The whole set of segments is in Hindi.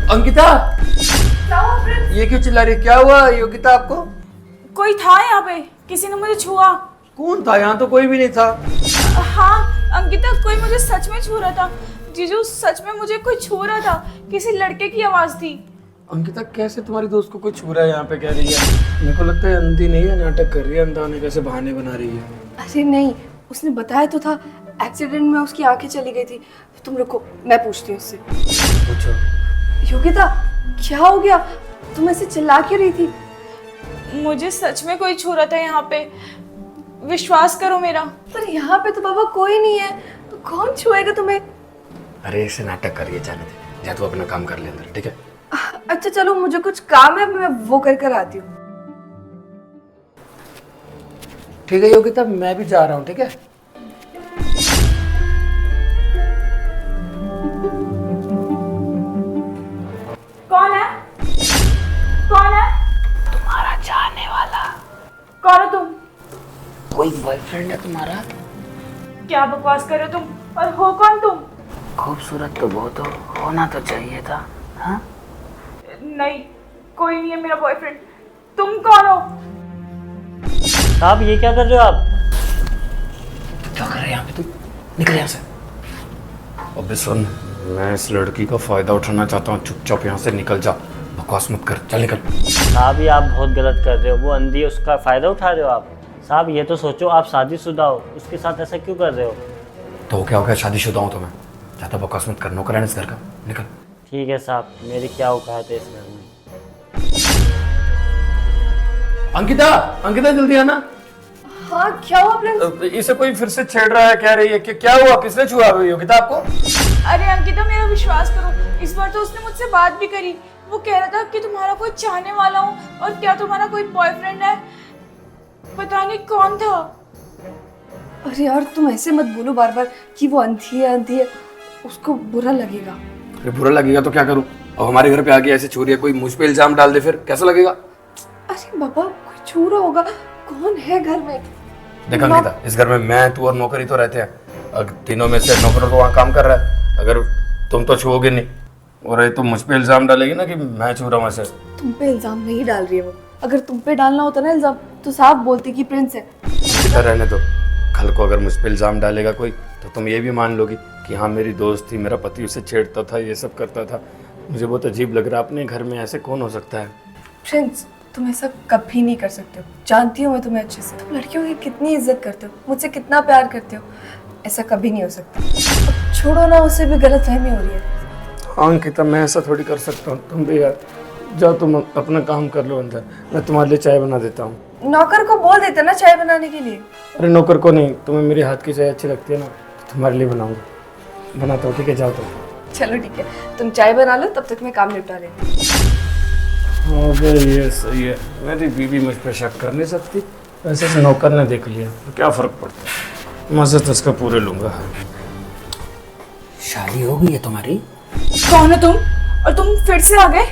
अंकिता, क्या हुआ प्रिंस? ये क्यों चिल्ला रही है? क्या हुआ योगिता आपको? कोई था यहाँ पे, किसी ने मुझे छुआ। कौन था? यहाँ तो कोई भी नहीं था। हाँ अंकिता, कोई मुझे सच में छू रहा था। जीजू, सच में मुझे कोई छू रहा था। किसी लड़के की आवाज थी। अंकिता, कैसे तुम्हारी दोस्त को कोई छू रहा है यहाँ पे? कह रही है मेरे को लगता है अंधी नहीं है, नाटक कर रही है, अंधा होने कैसे बहाने बना रही है। अरे नहीं, उसने बताया तो था, एक्सीडेंट में उसकी आंखें चली गई थी। तुम रुको, मैं पूछती हूँ उससे। पूछो। योगिता, क्या हो गया? तुम ऐसे चिल्ला क्यों रही थी? मुझे सच में कोई छू रहा था यहाँ पे, विश्वास करो मेरा। पर यहाँ पे तो बाबा कोई नहीं है, तो कौन छुएगा तुम्हें? अरे ऐसे नाटक करिए, जाने दे, जा तू अपना काम कर ले अंदर, ठीक है? अच्छा चलो, मुझे कुछ काम है, मैं वो कर आती हूँ। ठीक है योगिता, मैं भी जा रहा हूँ, ठीक है? कौन है? कौन है? तुम्हारा चाहने वाला। कौन हो तुम? कोई बॉयफ्रेंड है तुम्हारा? क्या बकवास कर रहे हो तुम? और हो कौन तुम? खूबसूरत तो बहुत हो, होना तो चाहिए था। हाँ? नहीं, कोई नहीं है मेरा बॉयफ्रेंड। तुम कौन हो? साहब ये क्या कर रहे हो आप? क्या कर रहे हैं यहाँ पे तुम? निकल यहाँ से। अबे सुन, मैं इस लड़की का फायदा उठाना चाहता हूँ, चुपचाप यहाँ से निकल जा, बकवास मत कर, चल निकल। साहब ये आप बहुत गलत कर रहे हो, वो अंधी है उसका फ़ायदा उठा रहे हो आप। साहब ये तो सोचो, आप शादीशुदा हो, उसके साथ ऐसा क्यों कर रहे हो? तो क्या हो गया, शादीशुदा हूँ तो मैं? ज़्यादा बकवास मत कर, नौकर है इस घर का, निकल। ठीक है साहब, मेरी क्या औकात है इस घर में। अंकिता, अंकिता जल्दी आना। हाँ क्या हुआ प्रिंस? इसे कोई फिर से छेड़ रहा है, कह रही है कि क्या हुआ, किसने छुआ योगिता आपको? अरे अंकिता, मेरा विश्वास करो, इस बार तो उसने मुझसे बात भी करी। वो कह रहा था कि तुम्हारा कोई चाहने वाला हूँ, और क्या तुम्हारा कोई बॉयफ्रेंड है। पता नहीं कौन था। अरे यार, तुम ऐसे मत बोलो बार बार कि वो अंधी है, उसको बुरा लगेगा। अरे बुरा लगेगा तो क्या करूं? अब हमारे घर पे आके ऐसे छू रही है, कोई मुझ पे इल्जाम डाल दे फिर कैसा लगेगा? अरे बाबा, कोई छू रहा होगा, कौन है घर में? देख अंकिता, इस घर में मैं, तू और नौकर ही तो रहते हैं। अगर तीनों में से नौकर तो वहाँ काम कर रहा है, अगर तुम तो छुओगे नहीं और ये तो मुझ पे इल्जाम डालेगी ना कि मैं छू रहा हूँ ऐसे। तुम पे इल्जाम नहीं डाल रही है वो। अगर तुम पे डालना होता ना इल्जाम, तो साफ बोलती कि प्रिंस है। अंकिता रहने दो, कल को अगर मुझ पे इल्जाम डालेगा कोई तो तुम ये भी मान लोगी कि हाँ मेरी दोस्त थी, मेरा पति उसे छेड़ता था, ये सब करता था। मुझे बहुत अजीब लग रहा है, अपने घर में ऐसे कौन हो सकता है? प्रिंस, तुम ऐसा कभी नहीं कर सकते हो। जानती हूँ मैं तुम्हें अच्छे से, तुम लड़कियों की कितनी इज्जत करते हो, मुझसे कितना प्यार करते हो। ऐसा कभी नहीं हो सकता। अब छोड़ो ना, उसे भी गलतफहमी हो रही है। हाँ अंकिता, मैं ऐसा थोड़ी कर सकता हूँ, तुम भी यार जाओ, तुम अपना काम कर लो अंदर, मैं तुम्हारे लिए चाय बना देता हूँ। नौकर को बोल देते ना चाय बनाने के लिए। अरे नौकर को नहीं, तुम्हें मेरे हाथ की चाय अच्छी लगती है ना, तो तुम्हारे लिए बनाऊंगा, बनाता हूँ, ठीक है? जाओ तुम। चलो ठीक है, तुम चाय बना लो, तब तक मैं काम निपटा लेती हूँ। अबे ये सही है, मेरी बीवी मुझ पर शक कर नहीं सकती, वैसे से नौकर ने देख लिया तो क्या फर्क पड़ता है, मजे तो उसका पूरे लूंगा। शादी हो गई है तुम्हारी? कौन हो तुम? और तुम फिर से आ गए?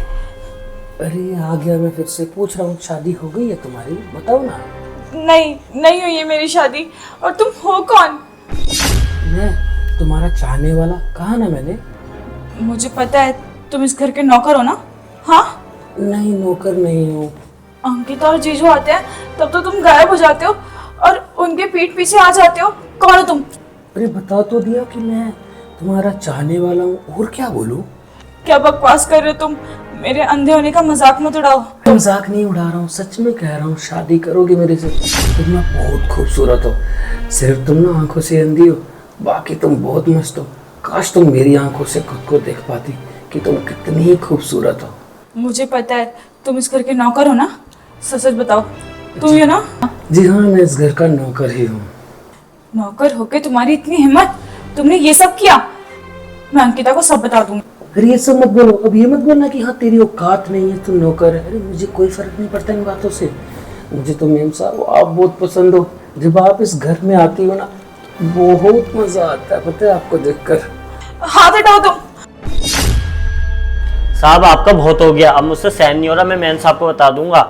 अरे आ गया, मैं फिर से पूछ रहा हूँ, शादी हो गई है तुम्हारी? बताओ ना। नहीं, नहीं हुई है मेरी शादी। और तुम हो कौन? मैं तुम्हारा चाहने वाला, कहा ना मैंने? मुझे पता है, तुम इस घर के नौकर हो ना? हाँ? नहीं, नौकर नहीं हूँ। अंकिता और जीजू आते हैं तब तो तुम गायब हो जाते हो और उनके पीठ पीछे आ जाते हो। कौन हो तुम? अरे बता तो दिया कि मैं तुम्हारा चाहने वाला हूँ, और क्या बोलूं? क्या बकवास कर रहे हो तुम? मेरे अंधे होने का मजाक मत उड़ाओ। मजाक नहीं उड़ा रहा हूँ, सच में कह रहा हूँ, शादी करोगे मेरे से? तुम ना बहुत खूबसूरत हो, सिर्फ तुम ना आंखों से अंधी हो, बाकी तुम बहुत मस्त हो। काश तुम मेरी आंखों से खुद को देख पाती कि तुम कितनी खूबसूरत हो। मुझे पता है, तुम इस घर के नौकर हो ना? सच सच बताओ, तुम ही हो ना? जी हाँ, मैं इस घर का नौकर ही हूँ। नौकर होके तुम्हारी इतनी हिम्मत, तुमने ये सब किया? मैं अंकिता को सब बता दूंगी। अरे ये सब मत बोलो, अब ये मत बोलना कि हाँ तेरी औकात नहीं है, तू नौकर है। अरे मुझे कोई फर्क नहीं पड़ता इन बातों से। मुझे तो मेम साहब आप बहुत पसंद हो, जब आप इस घर में आती हो ना बहुत मजा आता है, पता है आपको देखकर। हाथ हटाओ तुम। साहब आपका बहुत हो गया, अब मुझसे सहन नहीं हो रहा, मैं मेन साहब को बता दूंगा।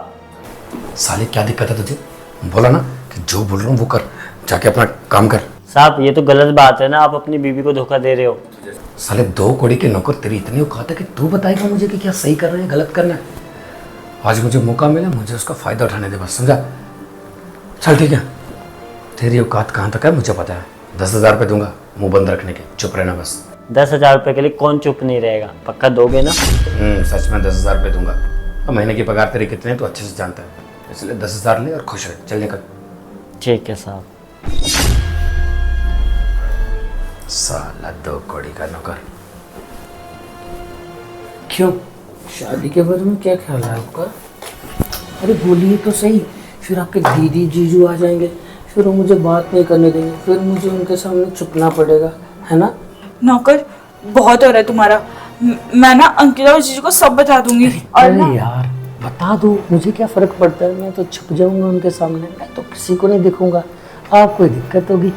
साले क्या दिक्कत है तुझे? बोला ना कि जो बोल रहा हूँ वो कर, जाके अपना काम कर। साहब ये तो गलत बात है ना, आप अपनी बीवी को धोखा दे रहे हो। साले 2 कौड़ी के नौकर तेरी इतनी औकात है कि तू बताएगा मुझे कि क्या सही कर रहे हैं गलत करना है। आज मुझे मौका मिला, मुझे उसका फ़ायदा उठाने दे बस, समझा। चल ठीक है, तेरी औकात कहाँ तक है मुझे पता है। 10,000 रुपये दूंगा मुंह बंद रखने के, चुप रहना बस। 10,000 रुपये के लिए कौन चुप नहीं रहेगा, पक्का दोगे ना? सच में 10,000 रुपये दूंगा। अब महीने की पगार तेरी कितने है तो अच्छे से जानता है, इसलिए 10,000 ले और खुश रहे। चल निकल। ठीक है साहब। साला 2 कौड़ी का नौकर। क्यों, शादी के बारे में क्या ख्याल है आपका? अरे बोलिए तो सही, फिर आपके दीदी जीजू आ जाएंगे, फिर वो मुझे बात नहीं करने देंगे, फिर मुझे उनके सामने चुपना पड़ेगा, है ना? नौकर बहुत हो रहा है तुम्हारा। मैं ना अंकिता और जीजू को सब बता दूंगी। और ना अरे यार बता दो, मुझे क्या फर्क पड़ता है, मैं तो छुप जाऊंगा उनके सामने, मैं तो किसी को नहीं दिखूंगा। आप कोई दिक्कत होगी?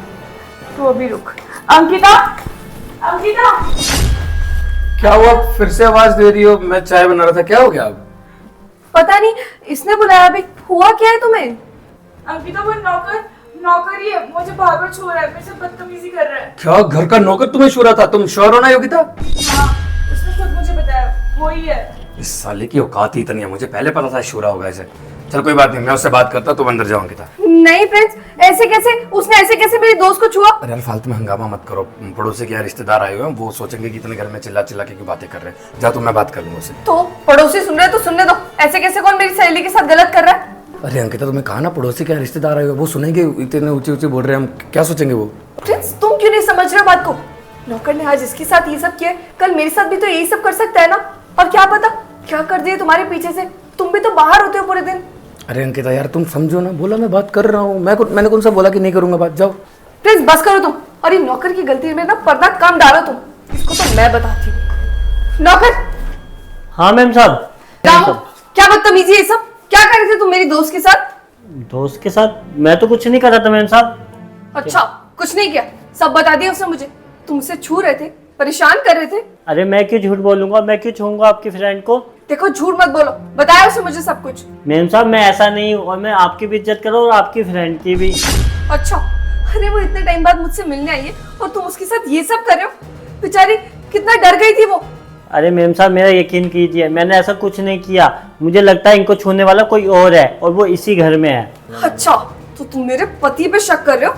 तू अभी रुक। अंकिता, अंकिता, क्या हुआ, फिर से आवाज दे रही हो? मैं चाय बना रहा था, क्या हो गया? अब पता नहीं इसने बुलाया अभी, हुआ क्या है तुम्हें? अंकिता वो नौकर ही है, मुझे बार बार छू रहा है, मेरे से बदतमीजी कर रहा है। क्या घर का नौकर तुम्हें छू रहा था? तुम श्योर हो ना योगिता? हाँ, उसने खुद मुझे बताया, वो ही है। इस साले की औकात ही इतनी है, मुझे पहले पता था शूरा होगा ऐसे। चल कोई बात नहीं, मैं उससे बात करता, तुम अंदर जाओ अंकिता। नहीं फ्रेंड्स, ऐसे कैसे, उसने ऐसे कैसे मेरे दोस्त को छुआ? अरे यार फालतू में हंगामा मत करो, पड़ोसी के यार रिश्तेदार आए हुए हैं, वो सोचेंगे कि इतने घर में चिल्ला चिल्ला के क्यों बातें कर रहे हैं। जा, तो मैं बात कर लूंगा उससे। तो पड़ोसी सुन रहे हैं तो सुनने दो, ऐसे कैसे कौन मेरी सहेली के साथ गलत कर रहा है? अरे अंकिता तुम्हें कहा ना, पड़ोसी के यहाँ रिश्तेदार आए हुए, वो सुनेंगे, इतने ऊंचे ऊंचे बोल रहे हैं, हम क्या सोचेंगे वो? प्रिंस तुम क्यों नहीं समझ रहे हो बात को? नौकर ने आज इसके साथ ये सब किया, कल मेरे साथ भी तो यही सब कर सकता है ना। और क्या पता क्या कर दिए तुम्हारे पीछे से, तुम भी तो बाहर होते हो पूरे दिन। अरे अंकिता यार तुम समझो ना, बोला मैं बात कर रहा हूँ, मैंने कौन सा बोला कि नहीं करूंगा बात। जाओ प्लीज बस करो तुम, और ये नौकर की गलती में ना पर्दा कम डालो तुम, इसको तो मैं बताती हूँ। नौकर, हाँ मैम साहब। क्या हो? क्या बदतमीजी है सब? क्या कर रहे थे तुम मेरी दोस्त के साथ? दोस्त के साथ मैं तो कुछ नहीं कर रहा था मैम साहब। अच्छा, कुछ नहीं किया, सब बता दिया उसने मुझे। तुमसे छू रहे थे, परेशान कर रहे थे। अरे मैं क्यों झूठ बोलूंगा, मैं क्यों छूऊंगा आपकी फ्रेंड को? देखो झूठ मत बोलो, बताया उसने मुझे सब कुछ। मैम साहब मैं ऐसा नहीं हूँ, और मैं आपकी भी इज्जत करूँ और आपकी फ्रेंड की भी। अच्छा, अरे वो इतने टाइम बाद मुझसे मिलने आई है और तुम उसके साथ ये सब कर रहे हो? बेचारी कितना डर गई थी वो। अरे मैम साहब मेरा यकीन कीजिए, मैंने ऐसा कुछ नहीं किया। मुझे लगता है इनको छूने वाला कोई और है और वो इसी घर में है। अच्छा, तो तुम मेरे पति पे शक कर रहे हो?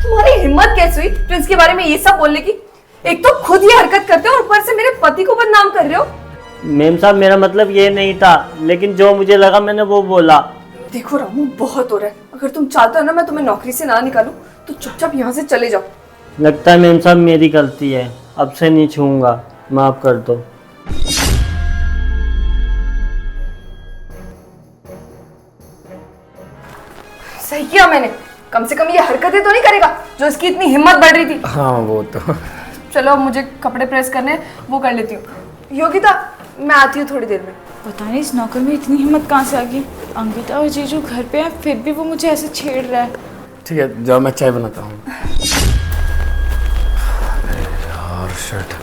तुम्हारी हिम्मत कैसे हुई प्रिंस के बारे में ये सब बोलने की? एक तो खुद ये हरकत करते हो और ऊपर से मेरे पति को बदनाम कर रहे हो। मैम साहब मेरा मतलब ये नहीं था, लेकिन जो मुझे लगा मैंने वो बोला। देखो रामू, बहुत हो रहा है, अगर तुम चाहते हो ना मैं तुम्हें नौकरी से ना निकालूं तो चुपचाप यहाँ से चले जाओ। लगता है मैम साहब मेरी गलती है, अब से नहीं छूऊंगा, माफ कर दो। सही किया मैंने, कम से कम ये हरकतें तो नहीं करेगा जो इसकी इतनी हिम्मत बढ़ रही थी। हाँ वो तो। चलो अब मुझे कपड़े प्रेस करने हैं, वो कर लेती हूँ। योगिता मैं आती हूँ थोड़ी देर में। पता नहीं इस नौकर में इतनी हिम्मत कहाँ से आ गई। अंकिता और जीजू घर पे हैं, फिर भी वो मुझे ऐसे छेड़ रहा है। ठीक है जाओ, मैं चाय बनाता हूँ। अरे यार शर्ट,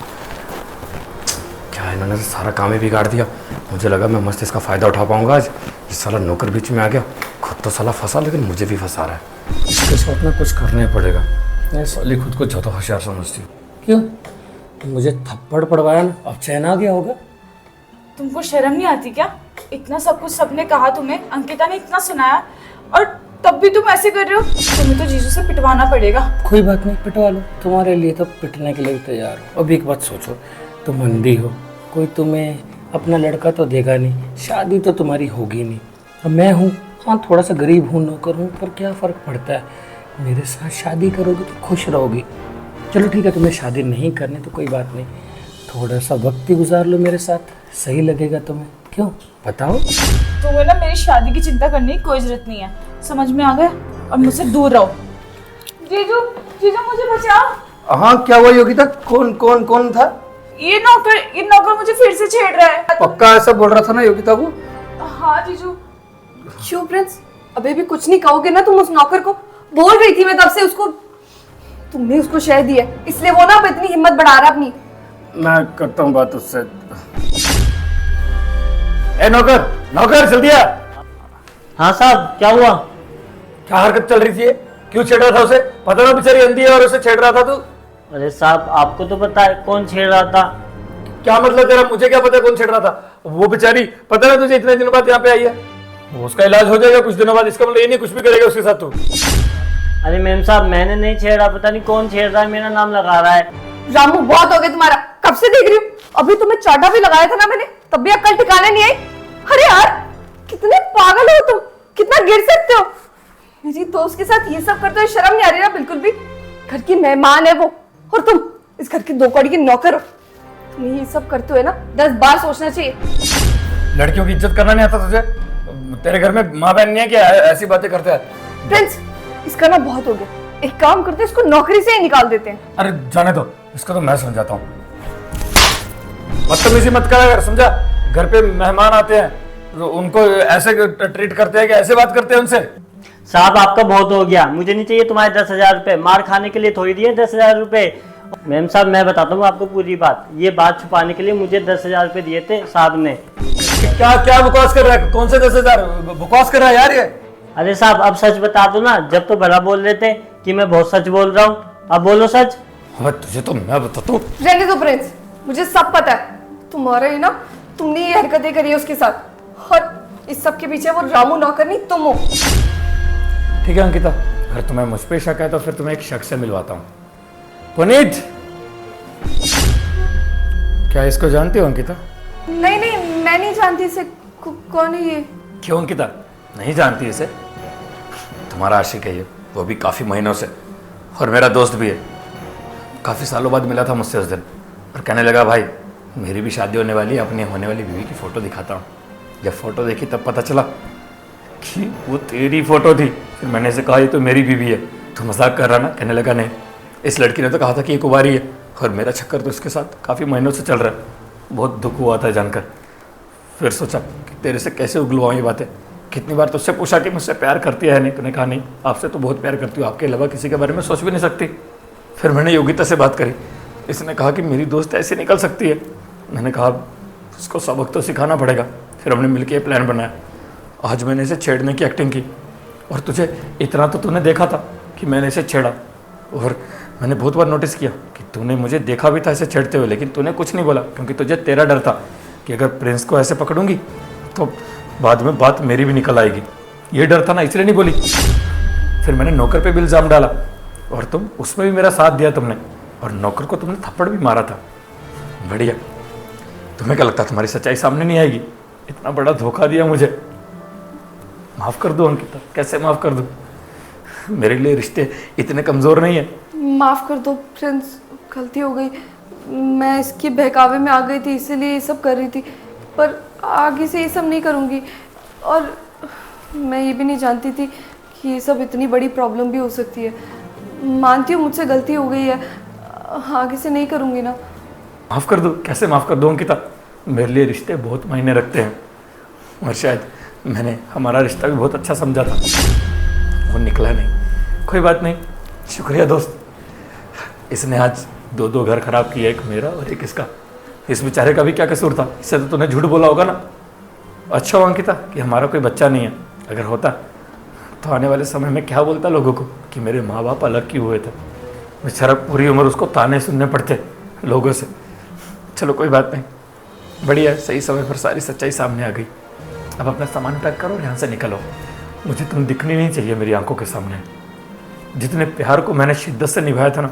क्या इन्होंने तो सारा काम ही बिगाड़ दिया। मुझे लगा मैं मस्त इसका फ़ायदा उठा पाऊंगा आज, ये साला नौकर बीच में आ गया, खुद तो साला फंसा लेकिन मुझे भी फंसा रहा है। इसके साथ ना कुछ करना ही पड़ेगा। मैं साली खुद को ज़्यादा होशियार समझती हूँ। क्यों, मुझे थप्पड़ पड़वाया ना, अब चैन आ गया होगा। तुमको शर्म नहीं आती क्या? इतना सब कुछ सबने कहा तुम्हें, अंकिता ने इतना सुनाया और तब भी तुम ऐसे कर रहे हो। तुम्हें तो जीजू से पिटवाना पड़ेगा। कोई बात नहीं, पिटवा लो, तुम्हारे लिए तो पिटने के लिए भी तैयार हो। अब एक बात सोचो, तुम अंधी हो, कोई तुम्हें अपना लड़का तो देगा नहीं, शादी तो तुम्हारी होगी नहीं। अब मैं हूँ, हाँ थोड़ा सा गरीब हूँ, नौकर हूँ, पर क्या फ़र्क पड़ता है, मेरे साथ शादी करोगे तो खुश रहोगी। चलो ठीक है, तुम्हें शादी नहीं करनी तो कोई बात नहीं, थोड़ा सा वक्त ही गुजार लो मेरे साथ, सही लगेगा तुम्हें। क्यों बताओ? तुम्हें ना मेरी शादी की चिंता करने की कोई जरूरत नहीं है, समझ में आ गया? और मुझसे दूर रहो। जीजू, जीजू मुझे बचाओ। हाँ क्या हुआ योगिता, कौन कौन कौन था? ये नौकर मुझे फिर से छेड़ रहा है। पक्का ऐसा बोल रहा था ना योगिता वो? हाँ जीजू। क्यों प्रिंस, अभी भी कुछ नहीं कहोगे ना तुम उस नौकर को? बोल रही थी मैं तब से उसको, तुमने उसको शह दी है, इसलिए वो ना अब इतनी हिम्मत बढ़ा रहा अपनी। मैं करता हूँ बात उससे। ए नौकर, नौकर जल्दी आ। हाँ साहब क्या हुआ? क्या हरकत चल रही थी? क्यों छेड़ रहा था उसे? पता ना बेचारी अंधी है और उसे छेड़ रहा था तू। अरे साहब आपको तो पता है कौन छेड़ रहा था। क्या मतलब तेरा? मुझे क्या पता कौन छेड़ रहा था? वो बेचारी पता ना तुझे इतने दिनों बाद यहाँ पे आई है, वो उसका इलाज हो जाएगा कुछ दिनों बाद, इसका मतलब ये नहीं कुछ भी करेगा उसके साथ तू। अरे मैम साहब मैंने नहीं छेड़ा, पता नहीं कौन छेड़ रहा है, मेरा नाम लगा रहा है। रामू बहुत हो गया तुम्हारा, कब से देख रही हूँ। अभी तुम्हें चाटा भी लगाया था ना मैंने, तब भी अक्ल ठिकाने नहीं आई। अरे यार कितने पागल हो तुम, कितना गिर सकते हो। मेरी दोस्त के साथ ये सब करते हुए शर्म नहीं आ रही ना बिल्कुल भी। घर की मेहमान है वो, और तुम इस घर की दो कौड़ी की नौकर हो। तुम्हें ये सब करते हुए ना 10 बार सोचना चाहिए। लड़कियों की इज्जत करना नहीं आता तुझे? तेरे घर में माँ बहन नहीं है क्या ऐसी बातें करते हैं? प्रिंस इसका ना बहुत हो गया, एक काम करते हैं इसको नौकरी से ही निकाल देते हैं। अरे जाने दो, इसको तो मैं समझाता हूँ। बदतमीजी मत करा कर, समझा? घर पे मेहमान आते हैं तो उनको ऐसे ट्रीट करते हैं कि ऐसे बात करते हैं उनसे। साहब आपका बहुत हो गया, मुझे नहीं चाहिए तुम्हारे 10,000 रुपए, मार खाने के लिए थोड़ी दिए 10,000 रुपए। मैम साहब मैं बताता हूँ आपको पूरी बात, ये बात छुपाने के लिए मुझे 10,000 रुपए दिए थे साहब ने। क्या क्या बकवास कर रहा है? कौन से 10,000 बकवास कर रहा है यार ये? अरे साहब अब सच बता दो ना, जब तो भला बोल रहे थे कि मैं बहुत सच बोल रहा हूँ, अब बोलो सच। अबे तुझे तो मैं बताता हूँ। रहने दो प्रिंस, मुझे सब पता है तुम्हारा ही ना, तुमने ये हरकतें करी है उसके साथ, और इस सब के पीछे वो रामू नौकर नहीं तुम हो। ठीक है अंकिता, अगर तुम्हें मुझ पे शक है तो फिर तुम्हें एक शख्स से मिलवाता हूँ। पुनीत, क्या इसको जानती हो अंकिता? नहीं नहीं मैं नहीं जानती इसे, कौन है ये? क्यों अंकिता नहीं जानती इसे? तुम्हारा आशिक है ये, वो भी काफ़ी महीनों से, और मेरा दोस्त भी है। काफ़ी सालों बाद मिला था मुझसे उस दिन और कहने लगा भाई मेरी भी शादी होने वाली है, अपनी होने वाली बीवी की फ़ोटो दिखाता हूँ। जब फ़ोटो देखी तब पता चला कि वो तेरी फ़ोटो थी। फिर मैंने इसे कहा ये तो मेरी बीवी है। तो मजाक कर रहा ना? कहने लगा नहीं, इस लड़की ने तो कहा था कि ये कुंवारी है, और मेरा चक्कर तो इसके साथ काफ़ी महीनों से चल रहा है। बहुत दुख हुआ था जानकर। फिर सोचा कि तेरे से कैसे उगलवाऊँ ये बातें। कितनी बार तुझसे पूछा कि मुझसे प्यार करती है नहीं, तूने कहा नहीं, आपसे तो बहुत प्यार करती हूँ, आपके अलावा किसी के बारे में सोच भी नहीं सकती। फिर मैंने योगिता से बात करी, इसने कहा कि मेरी दोस्त ऐसे निकल सकती है। मैंने कहा उसको सबक तो सिखाना पड़ेगा। फिर हमने मिलकर ये प्लान बनाया। आज मैंने इसे छेड़ने की एक्टिंग की, और तुझे इतना तो तूने देखा था कि मैंने इसे छेड़ा, और मैंने बहुत बार नोटिस किया कि तूने मुझे देखा भी था इसे छेड़ते हुए, लेकिन तूने कुछ नहीं बोला, क्योंकि तुझे तेरा डर था कि अगर प्रिंस को ऐसे पकड़ूंगी तो बाद में बात मेरी भी निकल आएगी। ये डर था ना, इसलिए नहीं बोली। फिर मैंने नौकर पे भी इल्ज़ाम डाला, और तुम उसमें भी मेरा साथ दिया तुमने, और नौकर को तुमने थप्पड़ भी मारा था। बढ़िया। तुम्हें क्या लगता तुम्हारी सच्चाई सामने नहीं आएगी? इतना बड़ा धोखा दिया मुझे। माफ़ कर दो अंकिता, कैसे माफ़ कर दूँ? मेरे लिए रिश्ते इतने कमज़ोर नहीं है। माफ कर दो प्रिंस, गलती हो गई। मैं इसके बहकावे में आ गई थी, इसीलिए ये सब कर रही थी, पर आगे से ये सब नहीं करूँगी। और मैं ये भी नहीं जानती थी कि ये सब इतनी बड़ी प्रॉब्लम भी हो सकती है। मानती हूँ मुझसे गलती हो गई है, आगे से नहीं करूँगी ना। माफ़ कर दो? कैसे माफ़ कर दो अंकिता? मेरे लिए रिश्ते बहुत मायने रखते हैं, और शायद मैंने हमारा रिश्ता भी बहुत अच्छा समझा था, वो निकला नहीं। कोई बात नहीं, शुक्रिया दोस्त। इसने आज 2 घर खराब किए, एक मेरा और एक इसका। इस बेचारे का भी क्या कसूर था? इससे तो तूने झूठ बोला होगा ना। अच्छा हो अंकिता कि हमारा कोई बच्चा नहीं है, अगर होता तो आने वाले समय में क्या बोलता लोगों को कि मेरे माँ बाप अलग क्यों हुए थे। बेचारा पूरी उम्र उसको ताने सुनने पड़ते लोगों से। चलो कोई बात नहीं, बढ़िया, सही समय पर सारी सच्चाई सामने आ गई। अब अपना सामान पैक करो और यहाँ से निकलो। मुझे तुम दिखनी नहीं चाहिए मेरी आंखों के सामने। जितने प्यार को मैंने शिद्दत से निभाया था ना,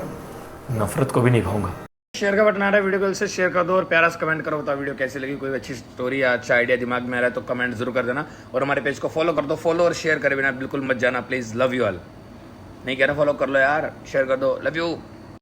नफरत को भी निभाऊंगा। शेयर का बटन आ रहा है, वीडियो को जल्द से शेयर कर दो और प्यारा सा कमेंट करो, बताओ वीडियो कैसी लगी। कोई अच्छी स्टोरी या अच्छा आइडिया दिमाग में आ रहा है तो कमेंट जरूर कर देना, और हमारे पेज को फॉलो कर दो। फॉलो और शेयर करे बिना बिल्कुल मत जाना प्लीज़। Love you all. नहीं कह रहा फॉलो कर लो यार, शेयर कर दो। Love you.